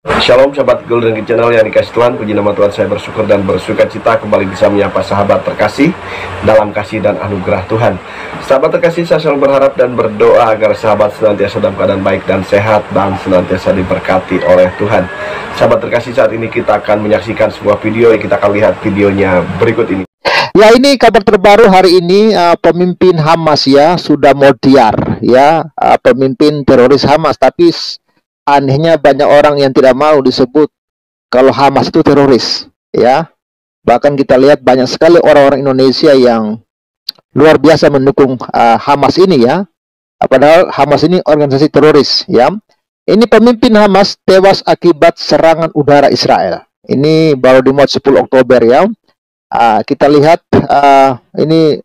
Shalom sahabat Golden Channel yang dikasih Tuhan, puji nama Tuhan, saya bersyukur dan bersuka cita kembali bisa menyapa sahabat terkasih dalam kasih dan anugerah Tuhan. Sahabat terkasih, saya selalu berharap dan berdoa agar sahabat senantiasa dalam keadaan baik dan sehat dan senantiasa diberkati oleh Tuhan. Sahabat terkasih, saat ini kita akan menyaksikan sebuah video yang kita akan lihat videonya berikut ini. Ya, ini kabar terbaru hari ini, pemimpin Hamas ya sudah mau diar ya, pemimpin teroris Hamas. Tapi anehnya banyak orang yang tidak mau disebut kalau Hamas itu teroris ya. Bahkan kita lihat banyak sekali orang-orang Indonesia yang luar biasa mendukung Hamas ini ya. Padahal Hamas ini organisasi teroris ya. Ini pemimpin Hamas tewas akibat serangan udara Israel. Ini baru dimuat 10 Oktober ya. Kita lihat ini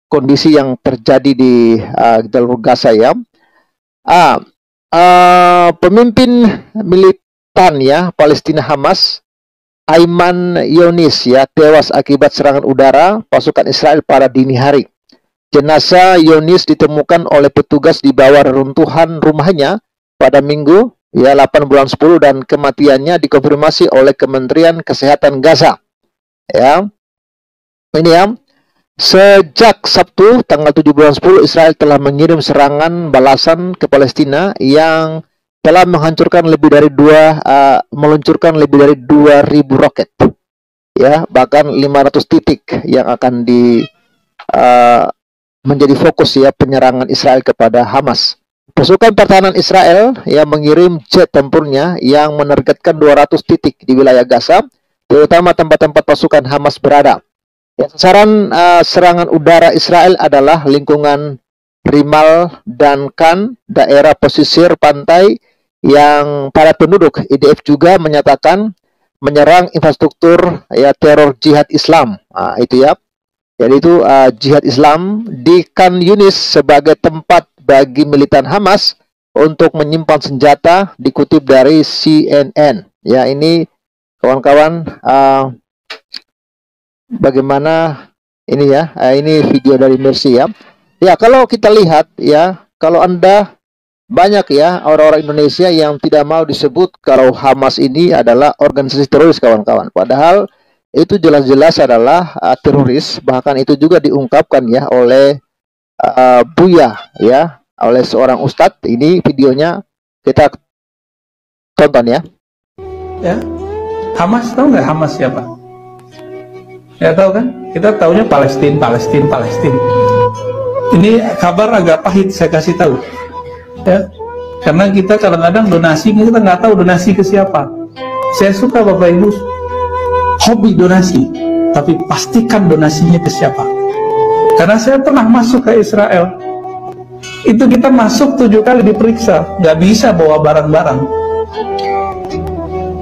kondisi yang terjadi di jalur Gaza ya. Pemimpin militan ya Palestina Hamas, Ayman Yonis ya, tewas akibat serangan udara pasukan Israel pada dini hari. Jenazah Yonis ditemukan oleh petugas di bawah reruntuhan rumahnya pada Minggu ya 8 bulan 10 dan kematiannya dikonfirmasi oleh Kementerian Kesehatan Gaza. Ya. Ini ya. Sejak Sabtu tanggal 7 bulan 10, Israel telah mengirim serangan balasan ke Palestina yang telah menghancurkan lebih dari meluncurkan lebih dari 2.000 roket. Ya, bahkan 500 titik yang akan menjadi fokus ya penyerangan Israel kepada Hamas. Pasukan pertahanan Israel yang mengirim jet tempurnya yang menargetkan 200 titik di wilayah Gaza, terutama tempat-tempat pasukan Hamas berada. Ya, sasaran serangan udara Israel adalah lingkungan Rimal dan Kan, daerah pesisir pantai yang padat penduduk. IDF juga menyatakan menyerang infrastruktur ya teror jihad Islam. Itu ya. Jadi itu jihad Islam di Khan Yunis sebagai tempat bagi militan Hamas untuk menyimpan senjata, dikutip dari CNN. Ya, ini kawan-kawan bagaimana ini ya, ini video dari Mercy ya. Ya, kalau kita lihat ya, kalau Anda banyak ya orang-orang Indonesia yang tidak mau disebut kalau Hamas ini adalah organisasi teroris kawan-kawan. Padahal itu jelas-jelas adalah teroris. Bahkan itu juga diungkapkan ya oleh Buya ya, oleh seorang ustadz. Ini videonya kita tonton ya. Ya, Hamas, tahu nggak Hamas siapa? Ya tahu kan? Kita taunya Palestina. Ini kabar agak pahit saya kasih tahu. Ya, karena kita kadang-kadang donasi kita nggak tahu donasi ke siapa. Saya suka Bapak Ibu hobi donasi, tapi pastikan donasinya ke siapa. Karena saya pernah masuk ke Israel, itu kita masuk 7 kali diperiksa, nggak bisa bawa barang-barang.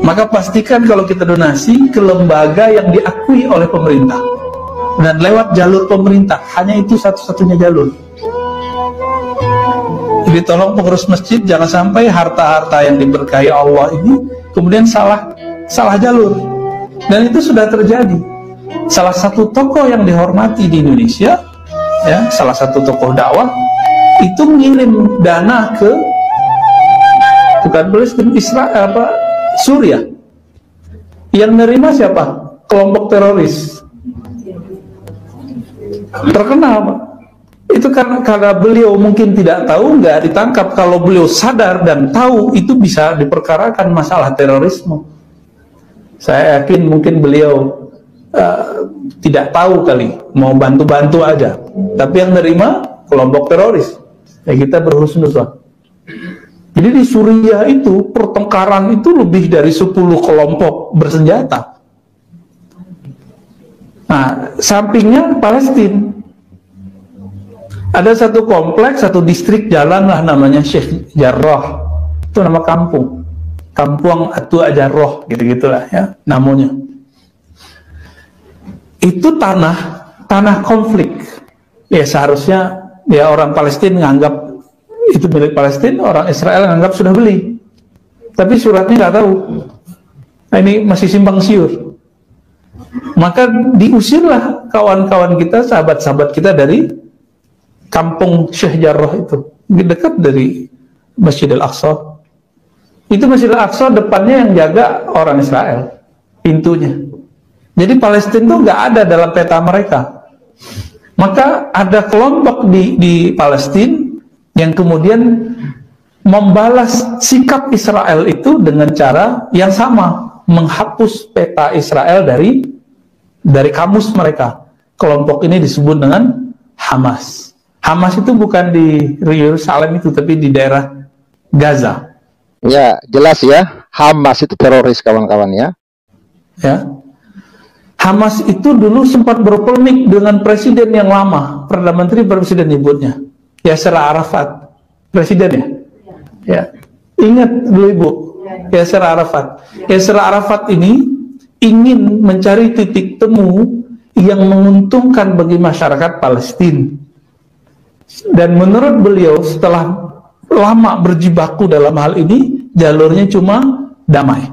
Maka pastikan kalau kita donasi ke lembaga yang diakui oleh pemerintah dan lewat jalur pemerintah, hanya itu satu-satunya jalur. Jadi tolong pengurus masjid jangan sampai harta-harta yang diberkahi Allah ini kemudian salah jalur. Dan itu sudah terjadi. Salah satu tokoh yang dihormati di Indonesia, ya, salah satu tokoh dakwah itu mengirim dana ke bukan Palestina, Israel Suriah. Yang nerima siapa? Kelompok teroris terkenal, Pak. Itu karena beliau mungkin tidak tahu, nggak ditangkap. Kalau beliau sadar dan tahu, itu bisa diperkarakan masalah terorisme. Saya yakin mungkin beliau tidak tahu kali, mau bantu-bantu aja. Tapi yang nerima kelompok teroris. Ya, kita berhusnuzon. Jadi di Suriah itu pertengkaran itu lebih dari 10 kelompok bersenjata. Nah, sampingnya Palestina. Ada satu kompleks, satu distrik jalan lah namanya Sheikh Jarrah. Itu nama kampung. Kampung Atua Jarrah, gitu-gitulah ya namanya. Itu tanah konflik. Ya seharusnya ya orang Palestina nganggap itu milik Palestina, orang Israel menganggap sudah beli, tapi suratnya nggak tahu. Nah, ini masih simpang siur. Maka diusirlah kawan-kawan kita, sahabat-sahabat kita dari kampung Sheikh Jarrah itu, dekat dari Masjid Al-Aqsa. Itu Masjidil Aqsa depannya yang jaga orang Israel, pintunya. Jadi Palestina itu nggak ada dalam peta mereka. Maka ada kelompok di Palestina yang kemudian membalas sikap Israel itu dengan cara yang sama, menghapus peta Israel dari kamus mereka. Kelompok ini disebut dengan Hamas. Hamas itu bukan di Yerusalem itu, tapi di daerah Gaza. Ya, jelas ya. Hamas itu teroris, kawan-kawan ya. Ya. Hamas itu dulu sempat berpolemik dengan presiden yang lama, Perdana Menteri presiden nyebutnya, Yasser Arafat, presiden ya. Ya, ingat dulu Ibu, Yasser Arafat. Yasser Arafat ini ingin mencari titik temu yang menguntungkan bagi masyarakat Palestina. Dan menurut beliau, setelah lama berjibaku dalam hal ini, jalurnya cuma damai.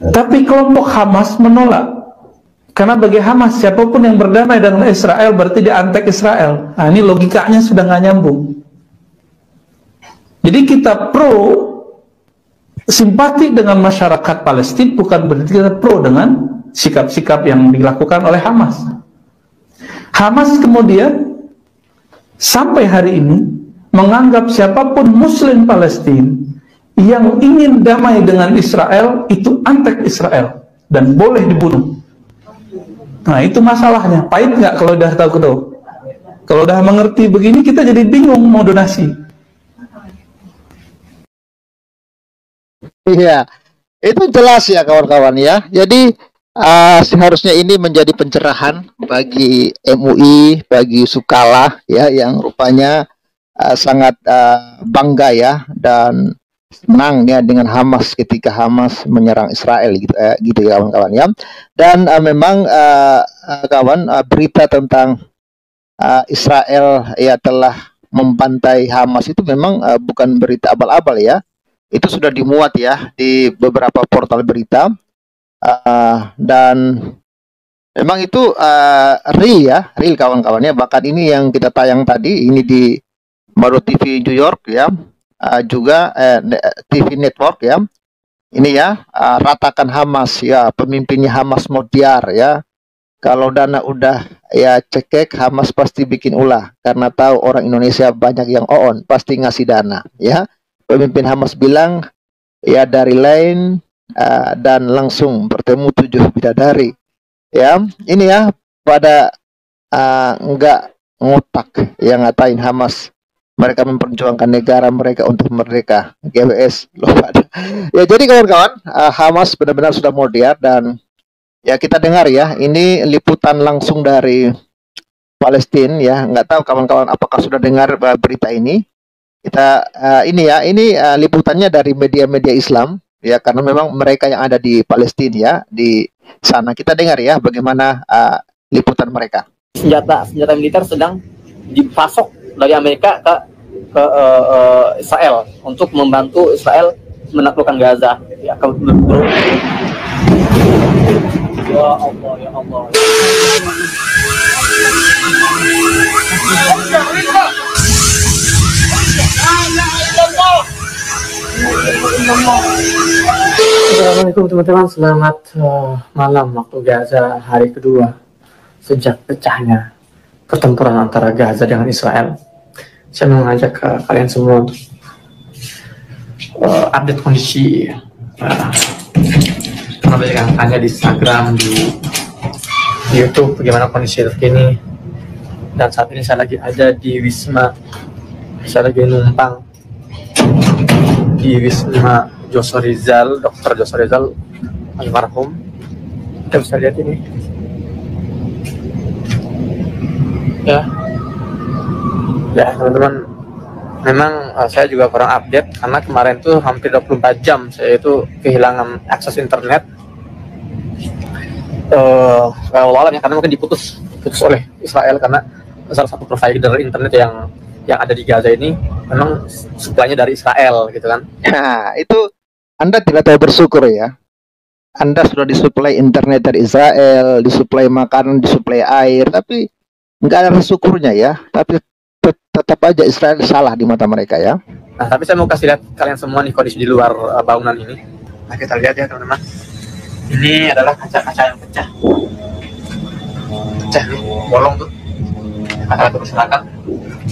Tapi kelompok Hamas menolak, karena bagi Hamas siapapun yang berdamai dengan Israel berarti dia antek Israel. Nah, ini logikanya sudah nggak nyambung. Jadi kita pro simpati dengan masyarakat Palestina, bukan berarti kita pro dengan sikap-sikap yang dilakukan oleh Hamas. Hamas kemudian sampai hari ini menganggap siapapun Muslim Palestina yang ingin damai dengan Israel itu antek Israel dan boleh dibunuh. Nah, itu masalahnya. Pahit nggak kalau udah tahu kedua? Kalau udah mengerti begini, kita jadi bingung mau donasi. Iya, itu jelas ya kawan-kawan ya. Jadi seharusnya ini menjadi pencerahan bagi MUI, bagi Sukalah ya, yang rupanya sangat bangga ya dan senang ya dengan Hamas ketika Hamas menyerang Israel gitu ya kawan-kawan ya. Dan memang kawan, berita tentang Israel ya telah membantai Hamas itu memang bukan berita abal-abal ya. Itu sudah dimuat ya di beberapa portal berita dan memang itu real kawan-kawannya. Bahkan ini yang kita tayang tadi ini di Baru TV New York ya, juga TV Network ya. Ini ya, ratakan Hamas ya, pemimpinnya Hamas Modiar ya. Kalau dana udah ya cekek, Hamas pasti bikin ulah karena tahu orang Indonesia banyak yang on, pasti ngasih dana ya. Pemimpin Hamas bilang ya dari lain dan langsung bertemu 7 bidadari ya. Ini ya pada enggak ngotak yang ngatain Hamas. Mereka memperjuangkan negara mereka untuk merdeka. GWS loh pada. Ya jadi kawan-kawan, Hamas benar-benar sudah modern dan ya kita dengar ya, ini liputan langsung dari Palestina ya. Nggak tahu kawan-kawan apakah sudah dengar berita ini. Kita ini liputannya dari media-media Islam ya, karena memang mereka yang ada di Palestina ya, di sana. Kita dengar ya bagaimana liputan mereka. Senjata militer sedang dipasok dari Amerika ke Israel untuk membantu Israel menaklukkan Gaza. Ya, ya Allah, ya Allah. Assalamualaikum teman-teman, selamat malam waktu Gaza, hari kedua sejak pecahnya pertempuran antara Gaza dengan Israel. Saya mau mengajak kalian semua untuk update kondisi banyak yang tanya di Instagram, di YouTube bagaimana kondisi terkini. Dan saat ini saya lagi ada di Wisma, saya lagi numpang di Wisma Joso Rizal, Dr. Joso Rizal almarhum. Kita bisa lihat ini ya teman-teman. Memang saya juga kurang update karena kemarin tuh hampir 24 jam saya itu kehilangan akses internet. Walau ya, karena mungkin diputus oleh Israel karena salah satu provider internet yang ada di Gaza ini memang suplainya dari Israel gitu kan. Nah, itu Anda tidak tahu bersyukur ya. Anda sudah disuplai internet dari Israel, disuplai makanan, disuplai air, tapi nggak ada syukurnya ya. Tapi tetap aja Israel salah di mata mereka ya. Nah, tapi saya mau kasih lihat kalian semua nih kondisi di luar bangunan ini. Nah, kita lihat ya teman-teman. Ini adalah kaca-kaca yang pecah. Pecah nih, bolong tuh. Kaca berserakan.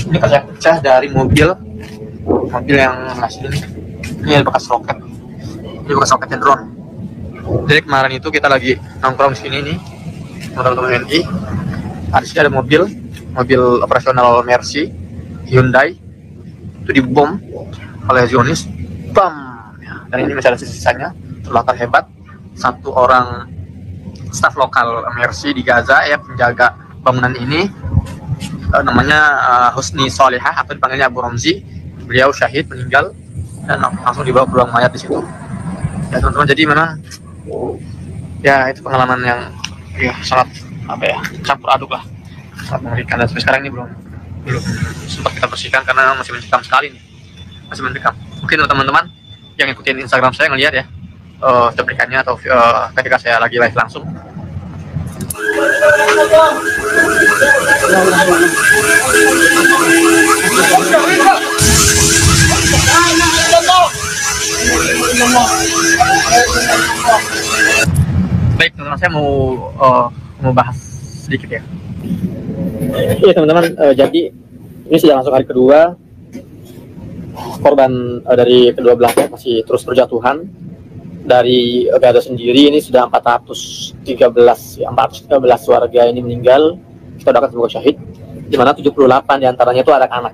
Ini kaca yang pecah dari mobil yang masih ini bekas roket. Ini bekas roketnya drone. Jadi kemarin itu kita lagi nongkrong di sini nih, teman-teman WNI. Di sini ada mobil operasional Mercy Hyundai itu dibom oleh Zionis, bam. Dan ini masih ada sisa-sisanya, terbakar hebat. Satu orang staf lokal Mercy di Gaza ya, penjaga bangunan ini, namanya Husni Solehah atau dipanggilnya Abu Romzi. Beliau syahid, meninggal, dan langsung dibawa ke ruang mayat di situ. Ya teman-teman, jadi memang ya itu pengalaman yang ya sangat campur aduk lah, sangat mengerikan. Dan sampai sekarang ini belum sempat kita bersihkan karena masih mencekam sekali nih, masih mencekam. Mungkin teman-teman yang ikutin Instagram saya ngelihat ya cuplikannya atau ketika saya lagi live langsung. Baik teman-teman, saya mau bahas sedikit ya. Iya teman-teman, jadi ini sudah masuk hari kedua. Korban dari kedua belah pihak masih terus berjatuhan. Dari Gaza sendiri ini sudah 413 warga ini meninggal. Kita doakan semoga syahid. Di mana 78 diantaranya itu anak-anak.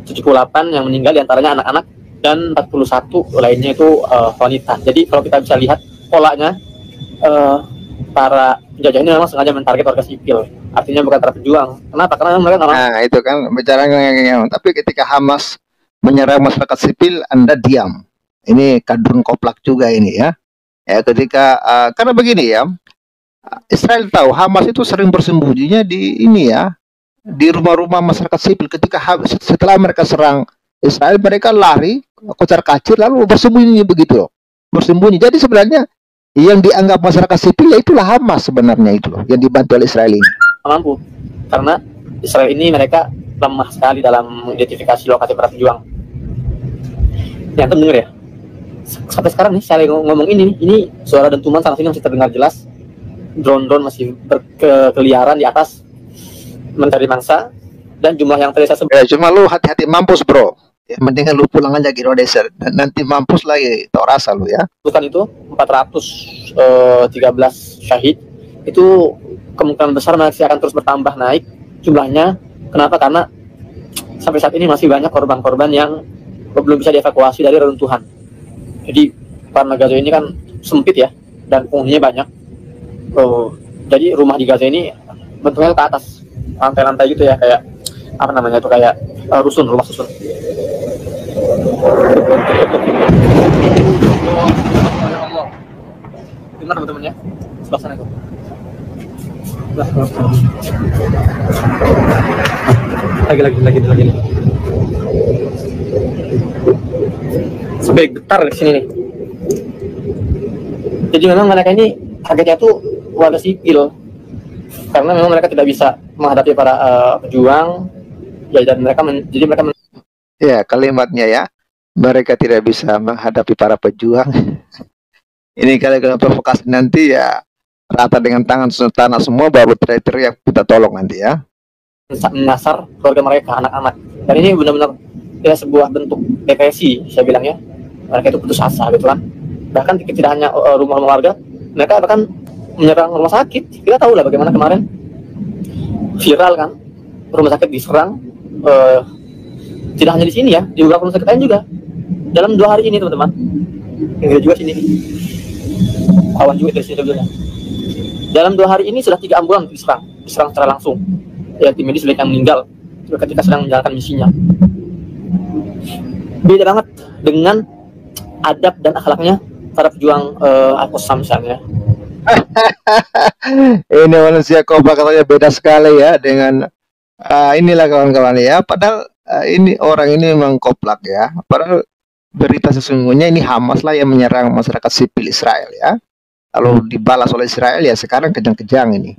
78 yang meninggal diantaranya anak-anak dan 41 lainnya itu wanita. Jadi kalau kita bisa lihat polanya, para penjajah ini memang sengaja mentarget warga sipil. Artinya bukan para pejuang. Kenapa? Karena mereka nggak. Nah itu kan bicara yang. Tapi ketika Hamas menyerang masyarakat sipil, Anda diam. Ini kadrun koplak juga ini ya. Ya ketika karena begini ya, Israel tahu Hamas itu sering bersembunyinya di ini ya, di rumah-rumah masyarakat sipil. Ketika setelah mereka serang Israel, mereka lari kocar-kacir lalu bersembunyi begitu loh. Bersembunyi. Jadi sebenarnya yang dianggap masyarakat sipil ya itulah Hamas sebenarnya itu loh, yang dibantu oleh Israel ini. Mampu, karena Israel ini mereka lemah sekali dalam identifikasi lokasi para pejuang. Yang denger ya, sampai sekarang nih saya ngomong ini suara dentuman sana sini masih terdengar jelas. Drone masih berkeliaran di atas mencari mangsa, dan jumlah yang tadi saya sebut. Ya, cuma lu hati-hati mampus bro. Ya, mendingan lu pulang aja ke Odessa, nanti mampus lagi, tau rasa lu ya. Bukan itu 413 syahid, itu kemungkinan besar masih akan terus bertambah naik jumlahnya. Kenapa? Karena sampai saat ini masih banyak korban-korban yang belum bisa dievakuasi dari reruntuhan. Jadi karena Gaza ini kan sempit ya, dan penghuninya banyak. Jadi rumah di Gaza ini bentuknya ke atas, lantai-lantai gitu ya, kayak apa namanya itu, kayak rusun, rumah susun. Dengar teman-teman ya, sebelah sana itu. Lagi. Sampai getar di sini nih. Jadi memang mereka ini targetnya tuh warga sipil, karena memang mereka tidak bisa menghadapi para pejuang. Ya, dan mereka ya kalimatnya ya, mereka tidak bisa menghadapi para pejuang. Ini kalau provokasi nanti ya rata dengan tangan tanah semua, baru teriak kita tolong nanti ya. Menyasar keluarga mereka, anak-anak. Dan ini benar-benar ya sebuah bentuk depresi, saya bilang ya. Mereka itu putus asa gitu kan. Bahkan tidak hanya rumah warga, mereka bahkan menyerang rumah sakit. Kita tahu lah bagaimana kemarin viral kan, rumah sakit diserang. Tidak hanya di sini ya, di beberapa rumah sakit lain juga. Dalam 2 hari ini teman-teman, yang juga sini, kawan juga dari sini juga. Dalam 2 hari ini sudah 3 ambulan diserang secara langsung. Ya, tim medis banyak yang meninggal ketika sedang menjalankan misinya. Beda banget dengan adab dan akhlaknya para pejuang Al-Qassam misalnya. Ini manusia koplak katanya beda sekali ya dengan inilah kawan-kawan ya. Padahal ini orang ini memang koplak ya. Padahal berita sesungguhnya ini Hamas lah yang menyerang masyarakat sipil Israel ya. Lalu dibalas oleh Israel ya, sekarang kejang-kejang ini.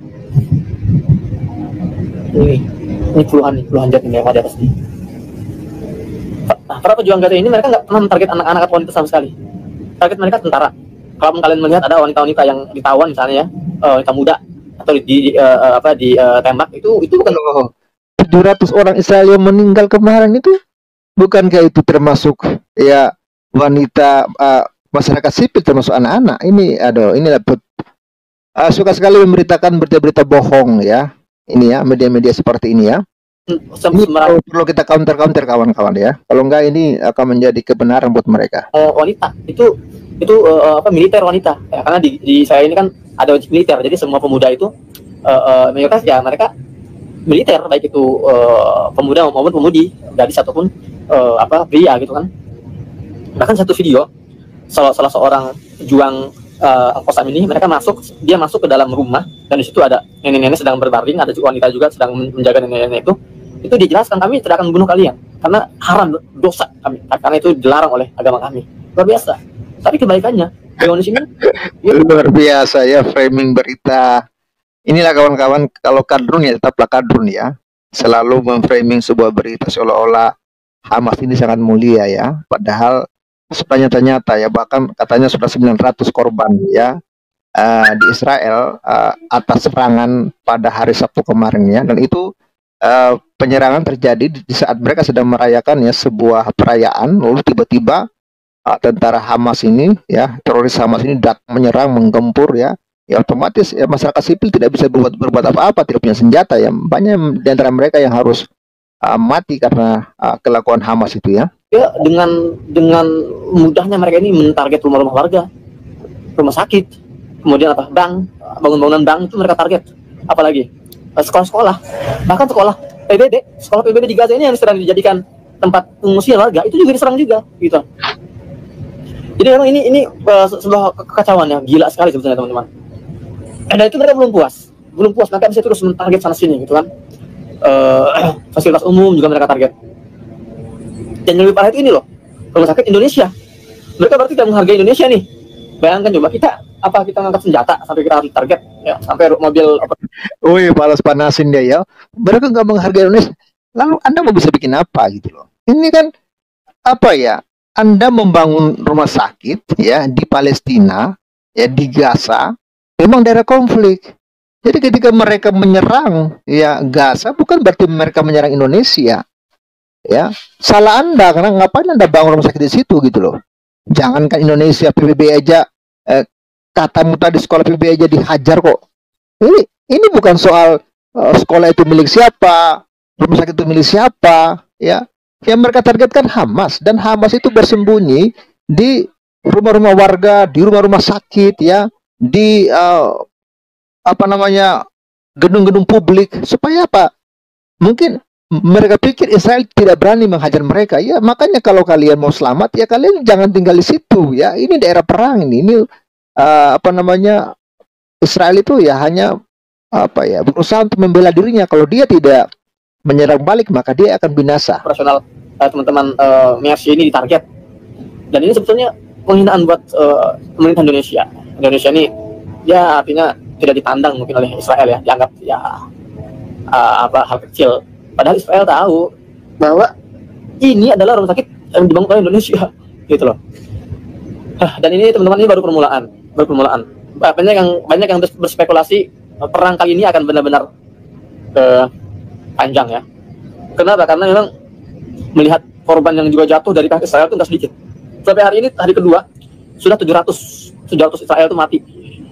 Ini puluhan jet yang lewat di atas nih. para pejuang Gaza ini mereka nggak pernah mentarget anak-anak atau wanita sama sekali. Target mereka tentara. Kalau kalian melihat ada wanita-wanita yang ditawan misalnya ya, wanita muda atau ditembak, itu bukan 700 orang Israel yang meninggal kemarin itu, bukankah itu termasuk ya wanita, masyarakat sipil, termasuk anak-anak? Ini inilah suka sekali memberitakan berita-berita bohong ya. Ini ya, media-media seperti ini ya. Ini perlu kita counter kawan-kawan ya. Kalau enggak ini akan menjadi kebenaran buat mereka. Wanita itu militer wanita ya, karena di saya ini kan ada wajib militer, jadi semua pemuda itu mayoritas ya mereka militer, baik itu pemuda maupun pemudi, gadis ataupun pria gitu kan. Bahkan satu video salah seorang pejuang Al-Qassam ini, dia masuk ke dalam rumah dan di situ ada nenek-nenek sedang berbaring, ada wanita juga sedang menjaga nenek-nenek itu dijelaskan, kami tidak akan membunuh kalian karena haram, dosa kami, karena itu dilarang oleh agama kami. Luar biasa. Tapi kebaikannya di sini luar biasa ya, framing berita. Inilah kawan-kawan, kalau kadrun ya tetaplah kadrun ya, selalu memframing sebuah berita seolah-olah Hamas ini sangat mulia ya, padahal ternyata ya, bahkan katanya sudah 900 korban ya di Israel atas serangan pada hari Sabtu kemarin ya. Dan itu penyerangan terjadi di saat mereka sedang merayakan ya sebuah perayaan, lalu tiba-tiba tentara Hamas ini ya, teroris Hamas ini datang menyerang, menggempur ya otomatis ya masyarakat sipil tidak bisa berbuat apa-apa, tidak punya senjata ya. Banyak di antara mereka yang harus mati karena kelakuan Hamas itu ya. Ya, dengan mudahnya mereka ini mentarget rumah-rumah warga, rumah sakit, kemudian bank, bangunan bank itu mereka target. Apalagi sekolah-sekolah, bahkan sekolah PBB di Gaza ini yang sedang dijadikan tempat pengungsian warga itu juga diserang juga, gitu. Jadi memang ini sebuah kekacauan yang gila sekali sebetulnya teman-teman. Dan itu mereka belum puas, mereka bisa terus mentarget sana sini, gitu kan. Fasilitas umum juga mereka target. Dan yang lebih parah itu ini loh, rumah sakit Indonesia. Mereka berarti tidak menghargai Indonesia nih. Bayangkan coba kita ngangkat senjata sampai kita harus target ya, sampai mobil Wih, panas-panasin dia ya. Mereka nggak menghargai Indonesia. Lalu Anda mau bisa bikin apa gitu loh? Ini kan apa ya? Anda membangun rumah sakit ya di Palestina, ya di Gaza, memang daerah konflik. Jadi ketika mereka menyerang ya Gaza, bukan berarti mereka menyerang Indonesia. Ya, salah Anda karena ngapain Anda bangun rumah sakit di situ gitu loh. Jangankan Indonesia, PBB aja katamu tadi sekolah PBB aja dihajar kok. Ini bukan soal sekolah itu milik siapa, rumah sakit itu milik siapa, ya. Yang mereka targetkan Hamas, dan Hamas itu bersembunyi di rumah-rumah warga, di rumah-rumah sakit ya, di gedung-gedung publik. Supaya apa? Mungkin mereka pikir Israel tidak berani menghajar mereka. Ya, makanya kalau kalian mau selamat ya kalian jangan tinggal di situ ya. Ini daerah perang ini. Ini Israel itu ya hanya berusaha untuk membela dirinya. Kalau dia tidak menyerang balik maka dia akan binasa. Operasional teman-teman Mercy ini ditarget. Dan ini sebetulnya penghinaan buat pemerintah Indonesia. Indonesia ini ya artinya tidak dipandang mungkin oleh Israel ya, dianggap ya hal kecil. Padahal Israel tahu bahwa ini adalah rumah sakit yang dibangun oleh Indonesia, gitu loh. Dan ini teman-teman ini baru permulaan. Banyak yang berspekulasi perang kali ini akan benar-benar panjang ya. Kenapa? Karena memang melihat korban yang juga jatuh dari pihak Israel itu nggak sedikit. Sampai hari ini hari kedua sudah 700 Israel itu mati,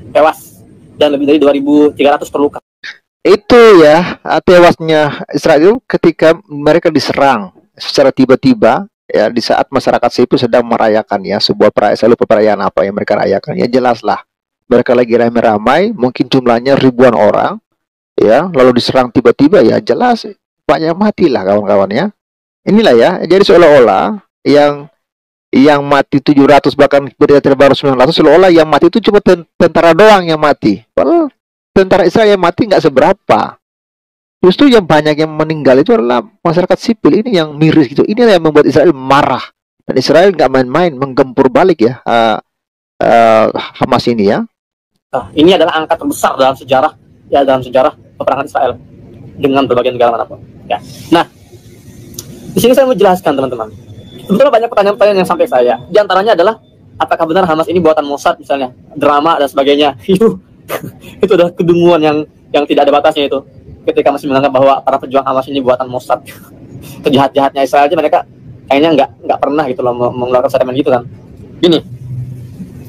tewas, dan lebih dari 2.300 terluka. Itu ya tewasnya Israel ketika mereka diserang secara tiba-tiba ya di saat masyarakat sipil sedang merayakan ya sebuah perayaan. Saya lupa perayaan apa yang mereka rayakan ya, jelaslah mereka lagi ramai-ramai, mungkin jumlahnya ribuan orang ya, lalu diserang tiba-tiba ya jelas banyak matilah kawan-kawan ya. Inilah ya, jadi seolah-olah yang mati 700, bahkan berita terbaru 900, seolah-olah yang mati itu cuma tentara doang yang mati. Padahal tentara Israel yang mati nggak seberapa. Justru yang banyak yang meninggal itu adalah masyarakat sipil. Ini yang miris gitu. Inilah yang membuat Israel marah. Dan Israel nggak main-main menggempur balik ya Hamas ini ya. Nah, ini adalah angka terbesar dalam sejarah peperangan Israel dengan berbagai negara manapun. Ya. Nah, di sini saya mau jelaskan teman-teman. Sebetulnya banyak pertanyaan-pertanyaan yang sampai saya. Di antaranya adalah apakah benar Hamas ini buatan Mossad misalnya, drama dan sebagainya. Itu adalah kedunguan yang tidak ada batasnya itu. Ketika masih menganggap bahwa para pejuang Hamas ini buatan Mossad. Kejahat-jahatnya Israel aja mereka kayaknya nggak pernah gitu loh mengeluarkan statement gitu kan. Gini.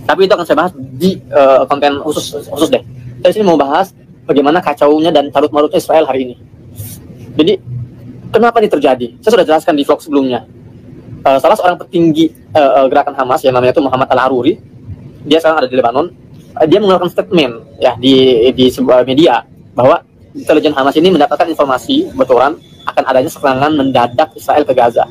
Tapi itu akan saya bahas di konten khusus deh. Saya sini mau bahas bagaimana kacaunya dan carut-marutnya Israel hari ini. Jadi kenapa ini terjadi? Saya sudah jelaskan di vlog sebelumnya. Salah seorang petinggi gerakan Hamas yang namanya itu Muhammad Al-Aruri, dia sekarang ada di Lebanon. Dia mengeluarkan statement ya di sebuah media bahwa intelijen Hamas ini mendapatkan informasi bocoran akan adanya serangan mendadak Israel ke Gaza.